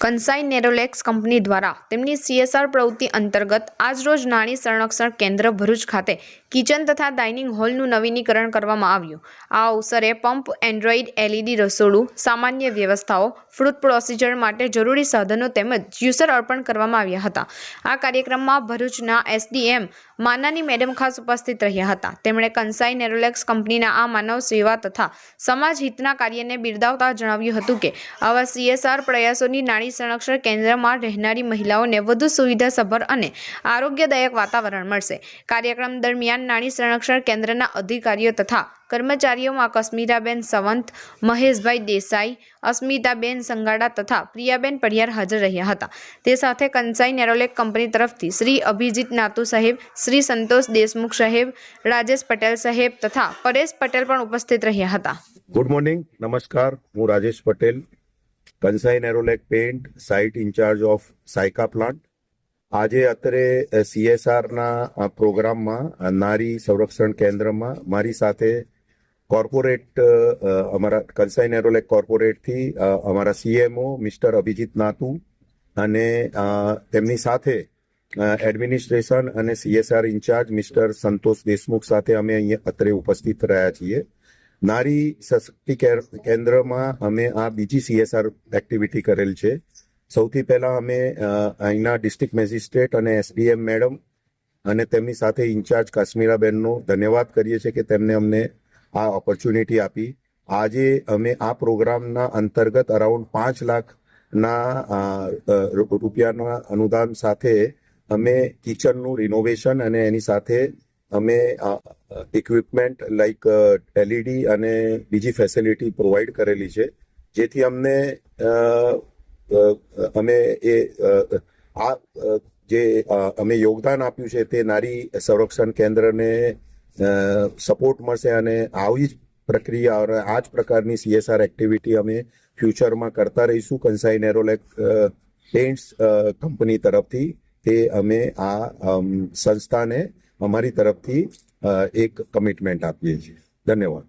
કંસાઈ નેરોલેક્સ company દ્વારા તેમની CSR પ્રવૃત્તિ અંતર્ગત આજરોજ નાણી સંરક્ષણ કેન્દ્ર ભરૂચ ખાતે કિચન તથા ડાઇનિંગ હોલનું નવીનીકરણ કરવામાં આવ્યું। આ અવસરે પંપ, એન્ડ્રોઇડ LED રસોડું, સામાન્ય વ્યવસ્થાઓ, ફૂડ પ્રોસીજર માટે જરૂરી સાધનો તેમજ જ્યુસર અર્પણ કરવામાં આવ્યા હતા। આ કાર્યક્રમમાં ભરૂચના SDM માનાની મેડમ ખાસ ઉપસ્થિત રહ્યા હતા। તેમણે કંસાઈ નેરોલેક્સ કંપનીના આ માનવ સેવા તથા સમાજ હિતના કાર્યને બિરદાવતા જણાવ્યું હતું કે આવા CSR પ્રયાસોની નાણી સંરક્ષણ કેન્દ્રમાં રહેનારી મહિલાઓને વધુ સુવિધાસભર અને આરોગ્યદાયક વાતાવરણ મળશે। કાર્યક્રમ દરમિયાન નાણી સંરક્ષણ કેન્દ્રના અધિકારીઓ તથા કર્મચારીઓમાં કસ્મીરાબેન સંવંત, મહેશભાઈ દેસાઈ, અસ્મિતાબેન સંગાડા તથા પ્રિયાબેન પઢિયાર હાજર રહ્યા હતા। તે સાથે કંસાઈ નેરોલેક કંપની તરફથી શ્રી અભિજીત નાતુ સાહેબ, શ્રી સંતોષ દેશમુખ સાહેબ, રાજેશ પટેલ સાહેબ તથા પરેશ પટેલ પણ ઉપસ્થિત રહ્યા હતા। ગુડ મોર્નિંગ, નમસ્કાર। હું Rajesh Patel, Kansai Nerolac paint site incharge of Sayka plant. આજે અત્યારે CSRના પ્રોગ્રામમાં નારી સંરક્ષણ કેન્દ્રમાં મારી સાથે કોર્પોરેટ અમારા કંસાઈ નેરોલેક કોર્પોરેટથી અમારા CMO મિસ્ટર અભિજીત નાતુ અને તેમની સાથે એડમિનિસ્ટ્રેશન અને CSR ઇન્ચાર્જ મિસ્ટર સંતોષ દેશમુખ સાથે અમે અહીંયા અત્રે ઉપસ્થિત રહ્યા છીએ। નારી સશક્તિ કેન્દ્રમાં અમે આ બીજી CSR એક્ટિવિટી કરેલ છે। સૌથી પહેલા અમે અહીંના ડિસ્ટ્રિક્ટ મેજિસ્ટ્રેટ અને SDM મેડમ અને તેમની સાથે ઇન્ચાર્જ કાશ્મીરાબેનનો ધન્યવાદ કરીએ છીએ કે તેમને અમને આ ઓપોર્ચ્યુનિટી આપી। આજે અમે આ પ્રોગ્રામના અંતર્ગત અરાઉન્ડ 5 લાખના રૂપિયાના અનુદાન સાથે અમે કિચનનું રિનોવેશન અને એની સાથે અમે ઇક્વિપમેન્ટ લાઈક LED અને બીજી ફેસિલિટી પ્રોવાઈડ કરેલી છે, જેથી અમને અમે યોગદાન આપ્યું છે તે નારી સંરક્ષણ કેન્દ્રને સપોર્ટ મળશે અને આવી જ પ્રક્રિયા અને આ જ પ્રકારની CSR એક્ટિવિટી અમે ફ્યુચરમાં કરતા રહીશું। કંસાઈ નેરોલેક પેન્ટ્સ કંપની તરફથી તે અમે આ સંસ્થાને અમારી તરફથી એક કમિટમેન્ટ આપીએ છીએ। ધન્યવાદ।